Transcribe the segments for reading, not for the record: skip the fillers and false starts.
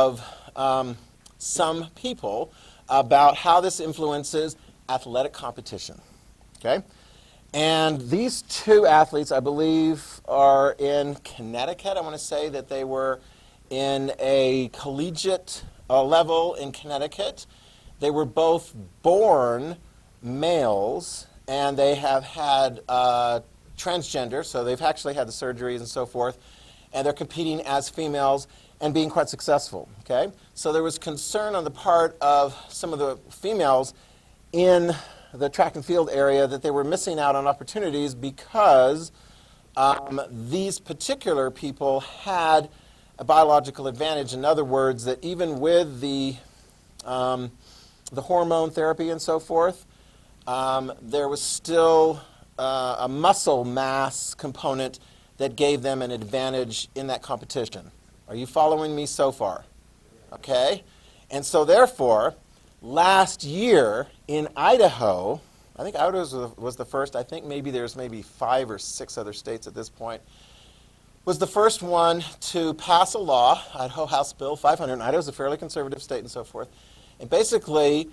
of some people about how this influences athletic competition. Okay? And these two athletes, I believe, are in Connecticut. I want to say that they were in a collegiate level in Connecticut. They were both born males, and they have had transgender, so they've actually had the surgeries and so forth, and they're competing as females and being quite successful. Okay? So there was concern on the part of some of the females in the track and field area that they were missing out on opportunities because these particular people had a biological advantage. In other words, that even with the hormone therapy and so forth, there was still a muscle mass component that gave them an advantage in that competition. Are you following me so far? Okay? And so therefore, last year in Idaho, I think Idaho was the first, I think there's 5 or 6 other states at this point, was the first one to pass a law, Idaho House Bill 500, and Idaho's a fairly conservative state and so forth, and basically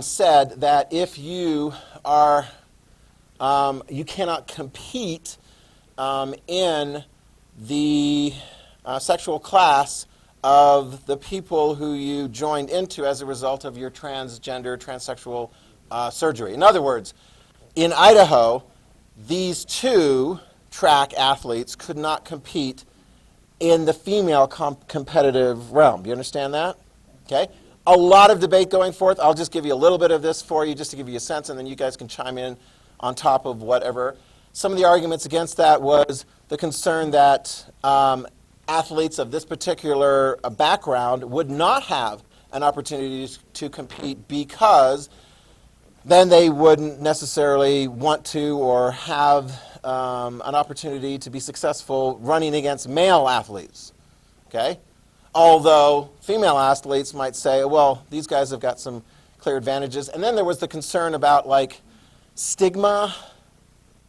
said that if you are, you cannot compete in the sexual class of the people who you joined into as a result of your transgender, transsexual surgery. In other words, in Idaho, these two track athletes could not compete in the female competitive realm. Do you understand that? Okay. A lot of debate going forth. I'll just give you a little bit of this for you just to give you a sense, and then you guys can chime in on top of whatever. Some of the arguments against that was the concern that athletes of this particular background would not have an opportunity to compete because then they wouldn't necessarily want to or have an opportunity to be successful running against male athletes. Okay? Although female athletes might say, well, these guys have got some clear advantages. And then there was the concern about like stigma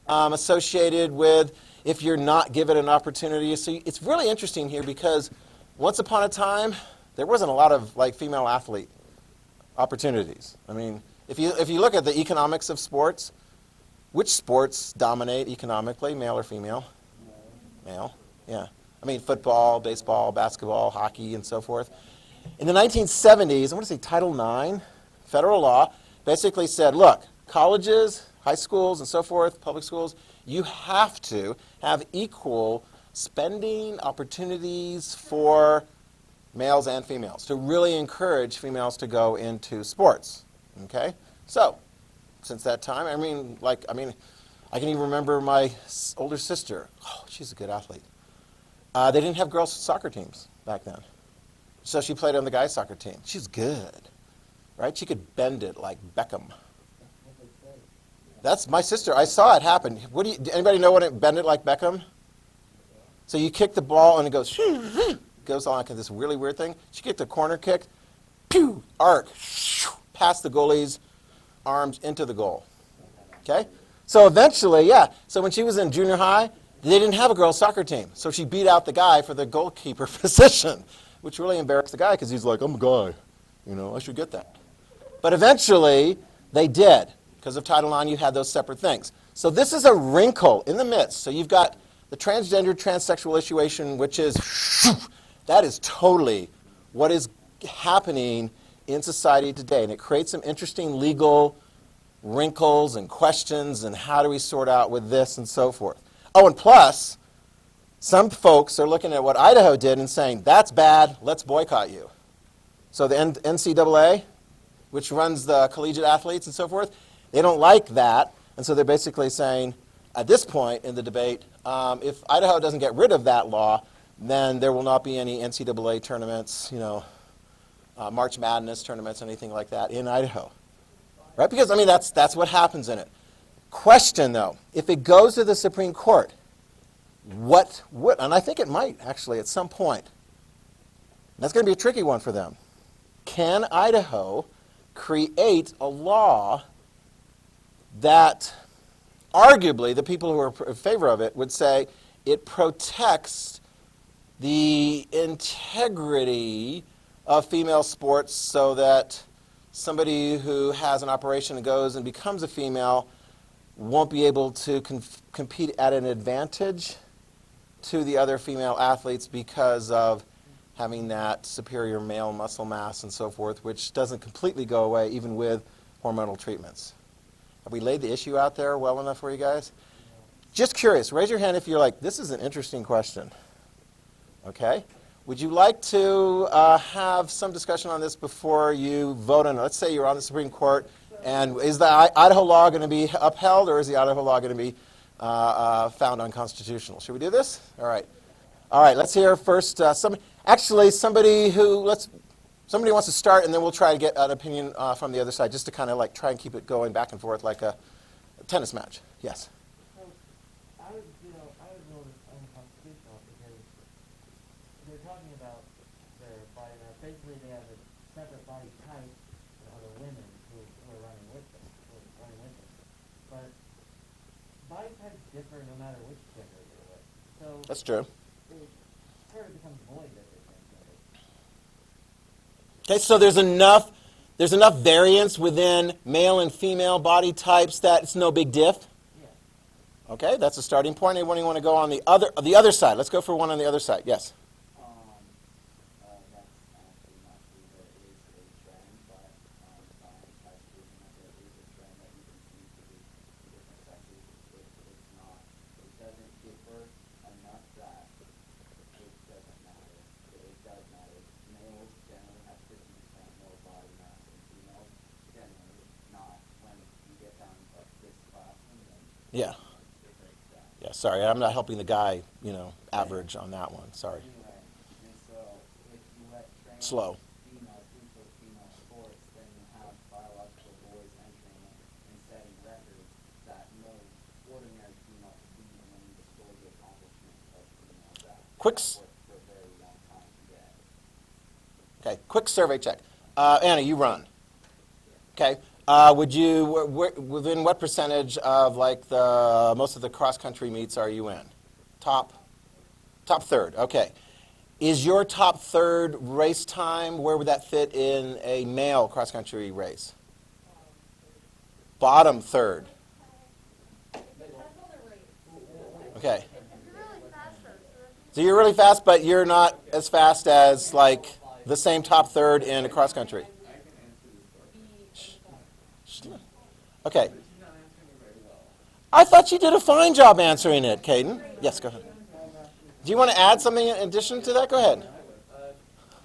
associated with if you're not given an opportunity. So it's really interesting here because once upon a time, there wasn't a lot of like female athlete opportunities. I mean, if you look at the economics of sports, which sports dominate economically, male or female? Male, yeah. I mean, football, baseball, basketball, hockey, and so forth. In the 1970s, I want to say Title IX, federal law, basically said, look, colleges, high schools, and so forth, public schools, you have to have equal spending opportunities for males and females to really encourage females to go into sports. Okay? So, since that time, I can even remember my older sister. Oh, she's a good athlete. They didn't have girls' soccer teams back then. So she played on the guys' soccer team. She's good, right? She could bend it like Beckham. That's my sister. I saw it happen. Anybody know what it bend it like Beckham? So you kick the ball and it goes on like this really weird thing. She kicked a corner kick, pew, arc, past the goalie's arms into the goal. Okay? So eventually, yeah. So when she was in junior high, they didn't have a girls' soccer team. So she beat out the guy for the goalkeeper position, which really embarrassed the guy because he's like, I'm a guy. I should get that. But eventually, they did. Because of Title IX, you had those separate things. So this is a wrinkle in the midst. So you've got the transgender, transsexual issue, which is, that is totally what is happening in society today. And it creates some interesting legal wrinkles and questions and how do we sort out with this and so forth. Oh, and plus, some folks are looking at what Idaho did and saying, that's bad, let's boycott you. So the NCAA, which runs the collegiate athletes and so forth, they don't like that, and so they're basically saying, at this point in the debate, if Idaho doesn't get rid of that law, then there will not be any NCAA tournaments, March Madness tournaments, anything like that in Idaho, right? Because that's what happens in it. Question though, if it goes to the Supreme Court, what would, and I think it might actually at some point. That's going to be a tricky one for them. Can Idaho create a law that arguably the people who are in favor of it would say it protects the integrity of female sports so that somebody who has an operation and goes and becomes a female won't be able to compete at an advantage to the other female athletes because of having that superior male muscle mass and so forth, which doesn't completely go away even with hormonal treatments. Have we laid the issue out there well enough for you guys? Just curious, raise your hand if you're like, this is an interesting question. Okay? Would you like to have some discussion on this before you vote on it? Let's say you're on the Supreme Court, and is the Idaho law going to be upheld, or is the Idaho law going to be found unconstitutional? Should we do this? All right. All right, let's hear first. Somebody wants to start, and then we'll try to get an opinion from the other side, just to kind of like try and keep it going back and forth like a tennis match. Yes. I would rule this unconstitutional because they're talking about their body mass. Basically, they have a separate body type than other women who are running with them. But body types differ no matter which gender you're with. So That's true. it sort of becomes void that they're transgender. Okay, so there's enough variance within male and female body types that it's no big diff. Yeah. Okay, that's a starting point. Anyone want to go on the other side? Let's go for one on the other side. Yes. That's actually not true. There is a trend, but science has proven that there is a trend that you can see to the different sexes. It's not. It doesn't differ enough that it doesn't matter. It does matter. Males generally have 50% more body mass than females. Generally, not when you get down to this class. Yeah. Yeah. Sorry, I'm not helping the guy. Average on that one. Sorry. Anyway, and so if you let trans Slow. females into female sports, then you have biological boys entering and setting records that no ordinary female could beat, and then you destroy the accomplishments of females that Quick worked for a very long time to get. Okay, quick survey check. Anna, you run. Okay. Within what percentage of most of the cross country meets are you in? Top third. Okay. Is your top third race time, where would that fit in a male cross country race? Bottom third. Okay. So you're really fast, but you're not as fast as like the same top third in a cross country. Okay. I thought you did a fine job answering it, Caden. Yes, go ahead. Do you want to add something in addition to that? Go ahead.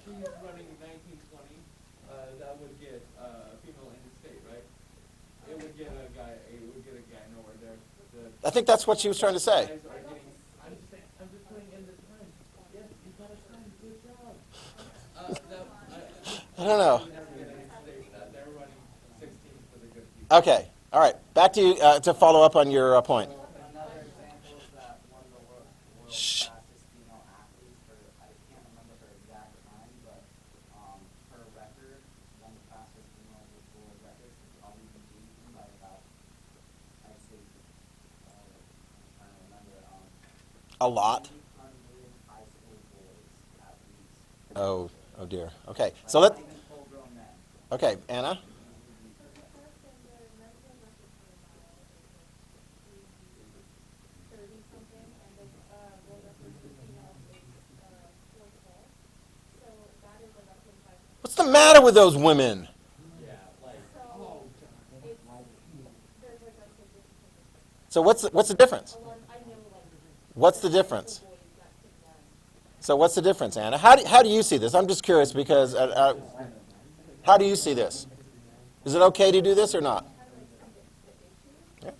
She's running 1920. That would get a female in the state, right? It would get a guy nowhere there. I think that's what she was trying to say. Guys are getting. I'm just putting in the time. Yes, you got a time. Good job. I don't know. They're running 16th for the good people. Okay. All right. Back to you to follow up on your point. Another example is that one of the world's Shh. fastest female athletes, I can't remember her exact time, but her record, one of the fastest female world records, has probably been beaten by about, I'd say, I'm trying to remember, A lot. 300 high school boys athletes. Oh dear. Okay. So let. Even full-grown men. Okay, Anna. What's the matter with those women? So what's the difference? What's the difference? So what's the difference, Anna? How do you see this? I'm just curious because how do you see this? Is it okay to do this or not? Yeah.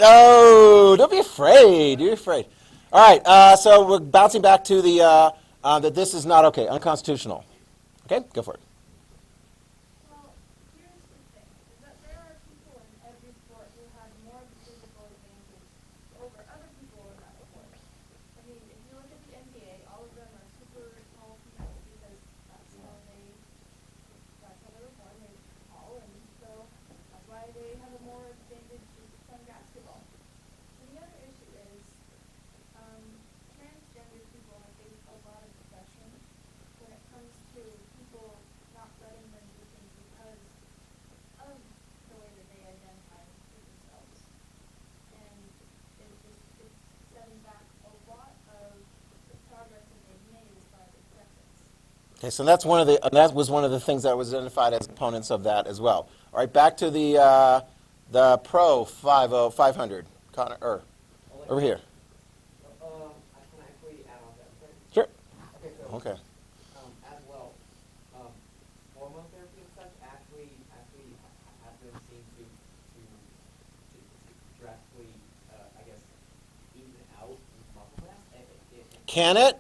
Oh, don't be afraid. You're afraid. All right. So we're bouncing back to the that this is not okay, unconstitutional. Okay, go for it. Well, here's the thing, is that there are people in every sport who have more physical advantage over other people in that sport. I mean, if you look at the NBA, all of them are super tall people because that's how they were born, they're tall, and so that's why they have a more advantage from basketball. And the other issue is, Okay, so that was one of the things that was identified as components of that as well. All right, back to the Pro 500, Connor, over here. I can actually add on to that. Okay. Sure. Okay, so Okay. as well, hormone therapy and such actually have been seen to drastically, I guess, even out muscle mass. Can it?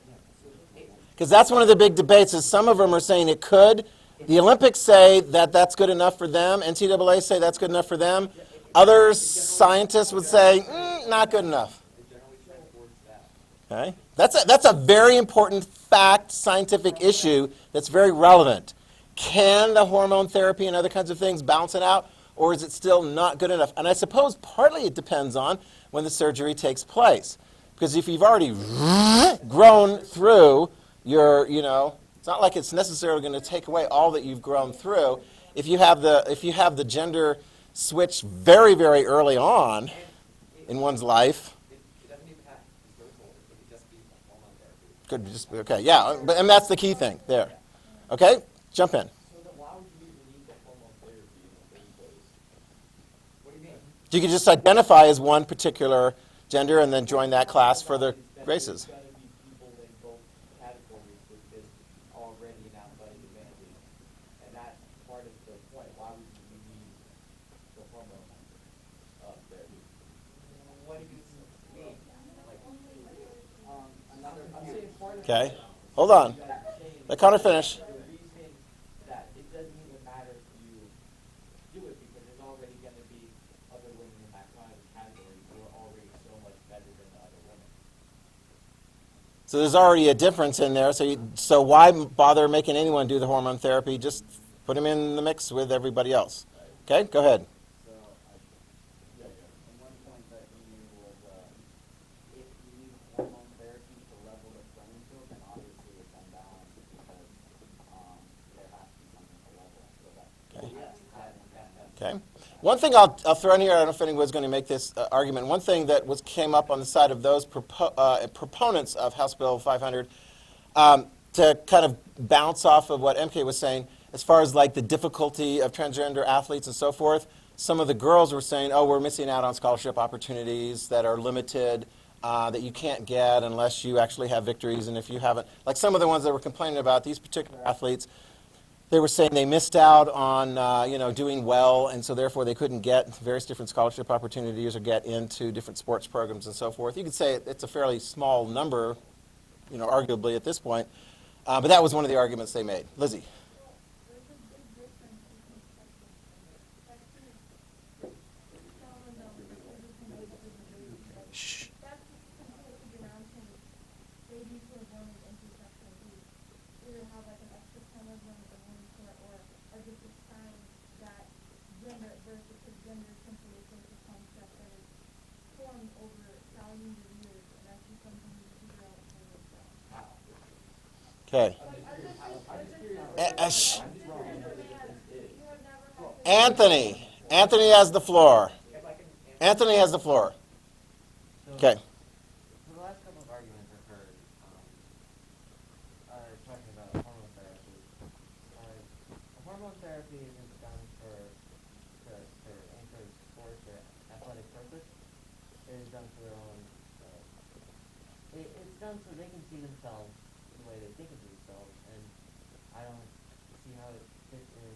It- Because that's one of the big debates. Is some of them are saying it could. The Olympics say that that's good enough for them. NCAA say that's good enough for them. Other scientists would say not good enough. It generally trends towards that. Okay, that's a very important fact, scientific issue that's very relevant. Can the hormone therapy and other kinds of things balance it out, or is it still not good enough? And I suppose partly it depends on when the surgery takes place, because if you've already grown through your, it's not like it's necessarily going to take away all that you've grown through. If you have the gender switch very, very early on in one's life. It doesn't even have to be surgical. It could just be hormone therapy. Could just be, okay, yeah, and that's the key thing there. Okay, jump in. So then why would you even need the hormone therapy in the first place? What do you mean? You could just identify as one particular gender and then join that class for the races. There's got to be people in both categories with this already an athletic advantage, and that's part of the point. Why would you need the hormone therapy? What do you mean? Like, another. I'm saying part of Okay, hold on. Let Connor finish. the reason that it doesn't even matter if you do it because there's already going to be other women in that kind of category who are already so much better than the other women. So there's already a difference in there. So why bother making anyone do the hormone therapy? Just put them in the mix with everybody else. Okay, go ahead. So, and one point that you made was if you need hormone therapy to level the playing field, then obviously it's unbalanced because there has to be something to level. So that, Okay. yes, that's Okay. One thing I'll throw in here, I don't know if anyone's going to make this argument. One thing that came up on the side of those proponents of House Bill 500 to kind of bounce off of what MK was saying, as far as like the difficulty of transgender athletes and so forth, some of the girls were saying, oh, we're missing out on scholarship opportunities that are limited, that you can't get unless you actually have victories. And if you haven't, like some of the ones that were complaining about these particular athletes, they were saying they missed out on doing well, and so therefore they couldn't get various different scholarship opportunities or get into different sports programs and so forth. You could say it's a fairly small number, arguably at this point, but that was one of the arguments they made. Lizzie. There's a big difference between sex and gender. Sex is, no, Shh. that's completely around him. Babies who are born with intersexual who either have like an extra chromosome with a woman's hair or are just a sign that gender at birth, because gender is simply a social concept that is formed over thousands of years, and that's just something you figure out for yourself. Okay. You have never had Anthony. Anthony has the floor. Anthony has the floor. So, Okay. So the last couple of arguments I've heard are talking about hormone therapy. Hormone therapy isn't done for any sort of sports or athletic purpose. It is done for their own. It's done so they can see themselves the way they think of themselves, and I don't see how it fits in.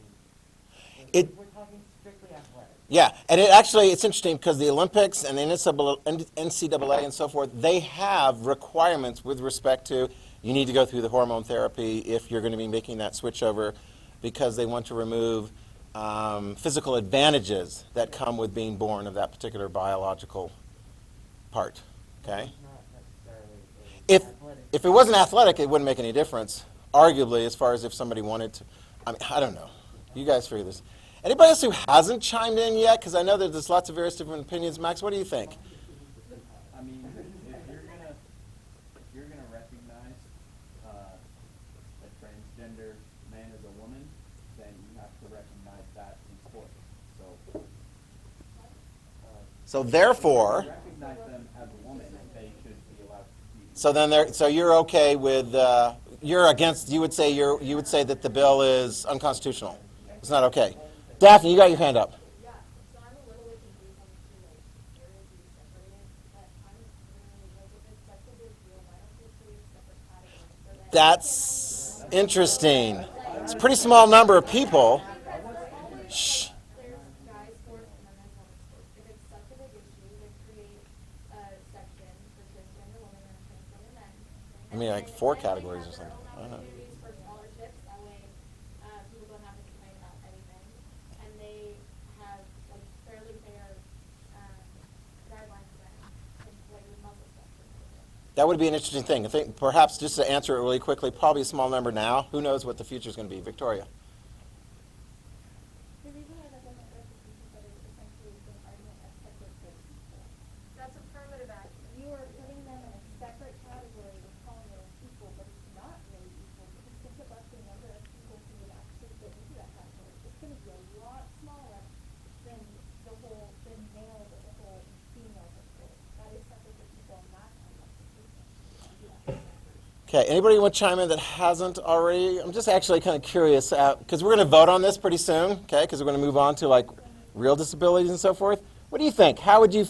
If we're talking strictly athletic. Yeah, and it's interesting because the Olympics and the NCAA and so forth, they have requirements with respect to you need to go through the hormone therapy if you're going to be making that switch over, because they want to remove physical advantages that come with being born of that particular biological part. Okay? It's not necessarily athletic. If it wasn't athletic, it wouldn't make any difference, arguably, as far as if somebody wanted to. I don't know. You guys figure this. Anybody else who hasn't chimed in yet? Because I know that there's lots of various different opinions. Max, what do you think? I mean, if you're gonna recognize a transgender man as a woman, then you have to recognize that in sport. So therefore, Recognize them as a woman, and they should be allowed to compete. so you're okay with you're against. You would say that the bill is unconstitutional. It's not okay. Daphne, you got your hand up. Yeah, so I'm a little bit confused on the two like areas you separated, but I'm really like if it's such a big deal, why don't they create separate categories so that That's interesting. It's a pretty small number of people. Shh. there's guys sports and then there's women's sports. If it's such a big issue, then create a section for transgender women and transgender men. I mean, like 4 categories or something. I don't know. Opportunities for scholarships, that way people don't have to complain about anything. And they have like fairly fair guidelines for them, and like with muscle stuff. That would be an interesting thing. I think perhaps just to answer it really quickly, probably a small number now. Who knows what the future is going to be? Victoria. The reason why that doesn't work is because that is essentially an argument of separate people. That's affirmative action. You are putting them in a separate category with calling them equal, but it's not really equal because think about the number of people who would actually fit into that category. It's going to be a lot smaller than males as a whole and females as a whole. That is separate for people and not unconstitutional. Okay, anybody want to chime in that hasn't already? I'm just actually kind of curious, because we're going to vote on this pretty soon, okay, because we're going to move on to like real disabilities and so forth. What do you think? How would you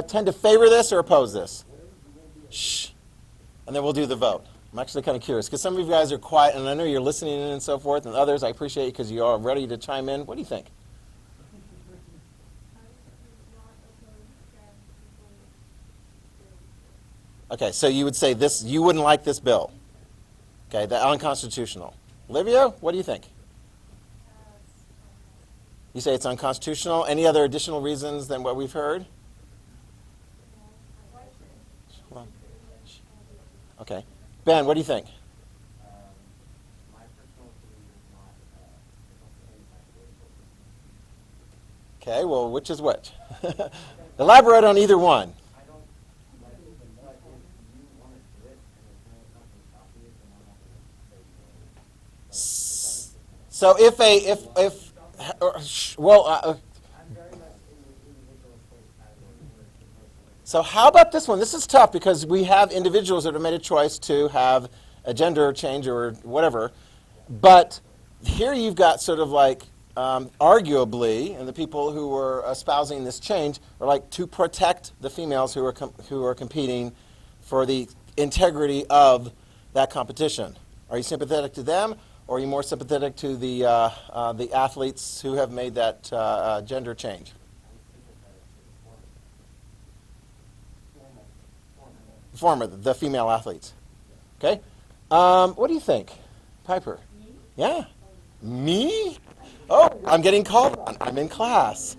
tend to favor this or oppose this? Shh. And then we'll do the vote. I'm actually kind of curious, because some of you guys are quiet, and I know you're listening in and so forth, and others, I appreciate you because you are ready to chime in. What do you think? Okay, so you would say this, you wouldn't like this bill. Okay, the unconstitutional. Olivia, what do you think? You say it's unconstitutional. Any other additional reasons than what we've heard? Hold on. Okay. Ben, what do you think? My personal opinion is not, Okay, well, which is which? Elaborate on either one. I don't, like, if you want to do it and there's nothing stopping it, then I'm not going to say no. So I'm very much in the individual choice category. so how about this one? This is tough because we have individuals that have made a choice to have a gender change or whatever, but here you've got sort of like arguably, and the people who were espousing this change are like to protect the females who are competing for the integrity of that competition. Are you sympathetic to them, or are you more sympathetic to the athletes who have made that gender change? Former, the female athletes. Okay. What do you think, Piper? Me? Yeah. Me? Oh, I'm getting called on. I'm in class.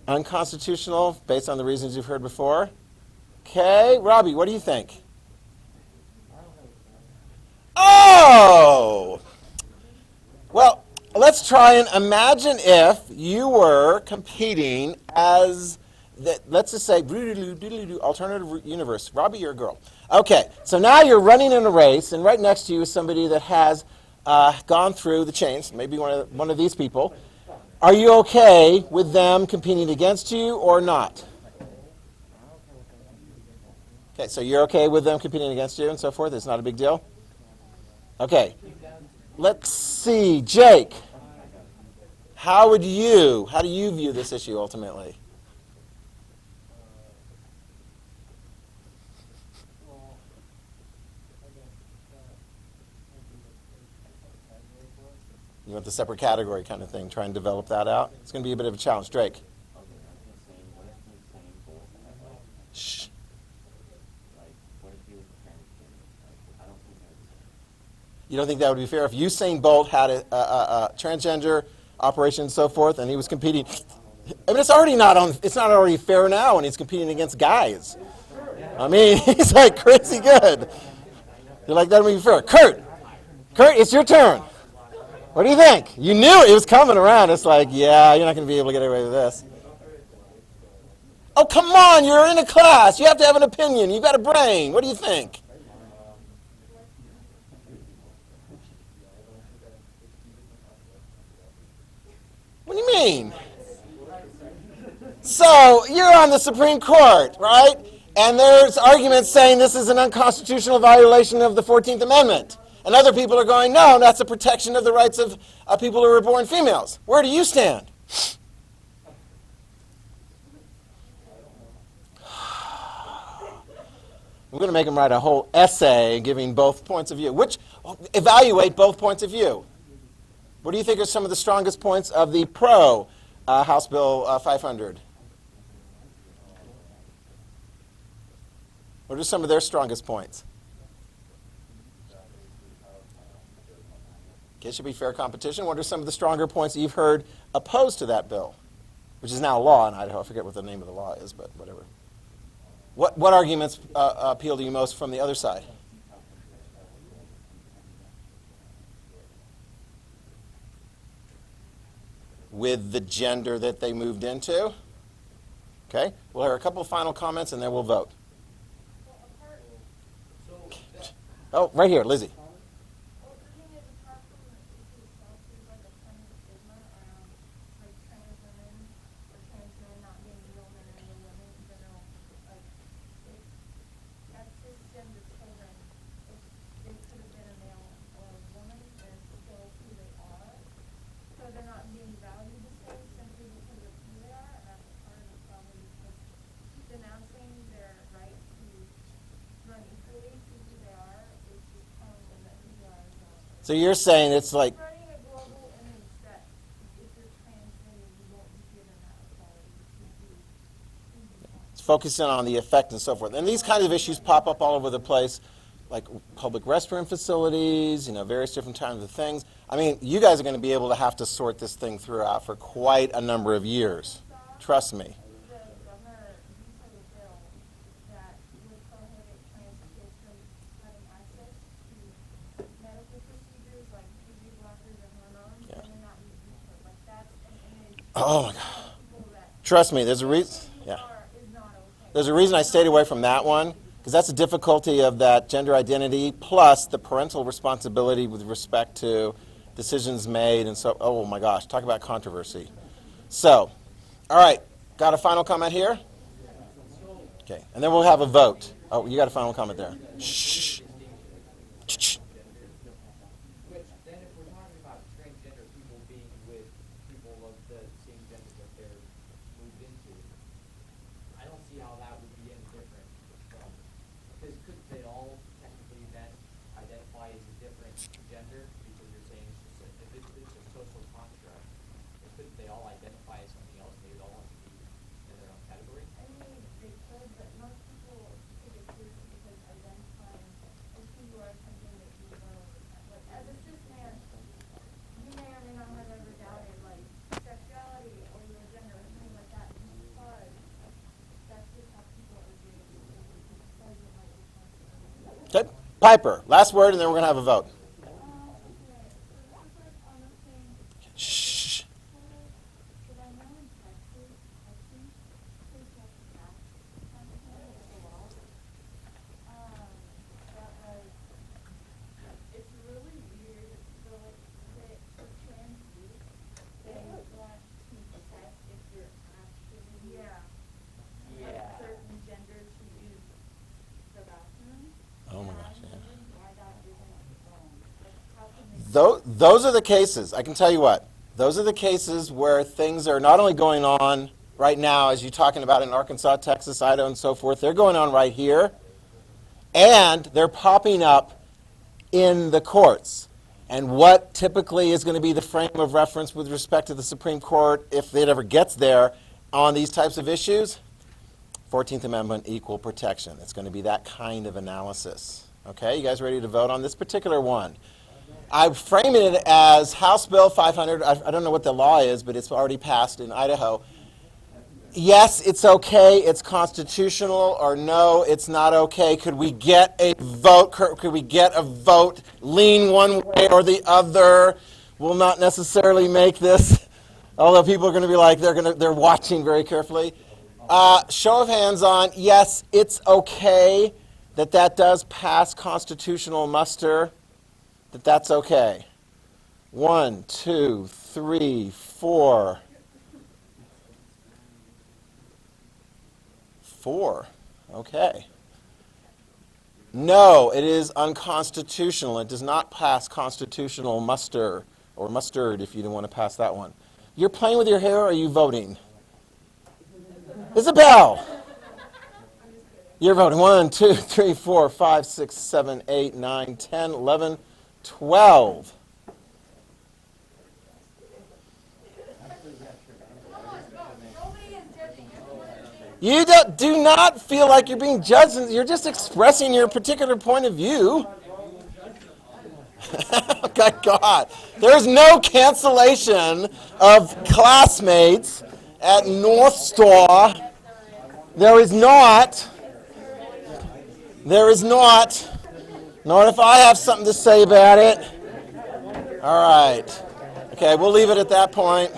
Unconstitutional, based on the reasons you've heard before. Okay, Robbie, what do you think? Oh! Well, let's try and imagine if you were competing as, let's just say, alternative universe. Robbie, you're a girl. Okay, so now you're running in a race, and right next to you is somebody that has gone through the chains, maybe one of these people. Are you okay with them competing against you or not? Okay, so you're okay with them competing against you and so forth? It's not a big deal? Okay. Let's see. Jake, how do you view this issue ultimately? You want the separate category kind of thing, try and develop that out? It's going to be a bit of a challenge. Drake. Shh. You don't think that would be fair? If Usain Bolt had a transgender operation and so forth, and he was competing, I mean, it's not already fair now when he's competing against guys. I mean, he's like crazy good. You're like, that would be fair. Kurt, it's your turn. What do you think? You knew it was coming around. It's like, yeah, you're not going to be able to get away with this. Oh, come on, you're in a class. You have to have an opinion. You've got a brain. What do you think? What do you mean? So you're on the Supreme Court, right? And there's arguments saying this is an unconstitutional violation of the 14th Amendment. And other people are going, no, that's a protection of the rights of people who are born females. Where do you stand? We're going to make them write a whole essay giving both points of view. Evaluate both points of view. What do you think are some of the strongest points of the pro House Bill 500? What are some of their strongest points? Okay, it should be fair competition. What are some of the stronger points that you've heard opposed to that bill, which is now law in Idaho? I forget what the name of the law is, but whatever. What arguments appeal to you most from the other side? With the gender that they moved into? Okay, we'll hear a couple of final comments and then we'll vote. Oh, right here, Lizzie. Well, the thing is, apart from the issue itself, there's like a ton of stigma around like trans women or trans men not being real men and real women in general. Like, as cisgender children, if they could have been a male or a woman, they're still who they are. So they're not being valued the same simply because of who they are, and that's part of the problem because denouncing their right to run equally to who they are is just telling them that who they are is not. So you're saying it's like, Running a global image that if you're transgender, you won't be given that equality to be who you are. it's focusing on the effect and so forth. And these kinds of issues pop up all over the place, like public restroom facilities, various different kinds of things. I mean, you guys are going to be able to have to sort this thing throughout for quite a number of years. Trust me. The governor vetoed a bill that would prohibit trans kids from having access to medical procedures like puberty blockers or hormones, Yeah. and then that was vetoed. Like that's an image Oh my God. of people that Trust me, there's a reason. who Yeah. are is not okay. There's a reason I stayed away from that one, because that's the difficulty of that gender identity plus the parental responsibility with respect to decisions made and so, oh my gosh, talk about controversy. So, all right, got a final comment here? Okay, and then we'll have a vote. Oh, you got a final comment there. Shh. Shh. Which, then if we're talking about transgender people being with people of the same gender that they're moved into, I don't see how that would be any different from, because couldn't they all technically then identify as a different gender? Because you're saying it's just if it's a social construct, couldn't they all identify as something else? They would all want to be in their own category? I mean, they could, but most people take it seriously because identifying as who you are is something that you know. Like, as a cis man, you may or may not have ever doubted, like, sexuality or your gender or something like that because that's just how people are doing it. Because it might be possible. Okay, Piper, last word, and then we're going to have a vote. Okay, so this is like on the same. Shh. But I know in Texas, I think there's like a tax content of the law. That like, it's really weird. So like, say for trans youth, they want to test if you're actually a certain gender to use the bathroom. Oh my And gosh, I'm yeah. wondering why that isn't wrong. Like, how can they? Those are the cases. I can tell you what. Those are the cases where things are not only going on right now, as you're talking about in Arkansas, Texas, Idaho, and so forth. They're going on right here, and they're popping up in the courts. And what typically is going to be the frame of reference with respect to the Supreme Court, if it ever gets there, on these types of issues? 14th Amendment, equal protection. It's going to be that kind of analysis. Okay, you guys ready to vote on this particular one? I'm framing it as House Bill 500. I don't know what the law is, but it's already passed in Idaho. Yes, it's okay, it's constitutional, or no, it's not okay. Could we get a vote? Could we get a vote? Lean one way or the other. Will not necessarily make this, although people are going to be like, they're watching very carefully. Show of hands on, yes, it's okay that does pass constitutional muster, that's okay. 1, 2, 3, 4, 4. Okay. No, it is unconstitutional. It does not pass constitutional muster, or mustard if you don't want to pass that one. You're playing with your hair, or are you voting? Isabel! You're voting. 1, 2, 3, 4, 5, 6, 7, 8, 9, 10, 11, 12. Nobody is judging. You do not feel like you're being judged. You're just expressing your particular point of view. Good God. There's no cancellation of classmates at North Star. There is not. There is not. Not if I have something to say about it. All right. Okay, we'll leave it at that point.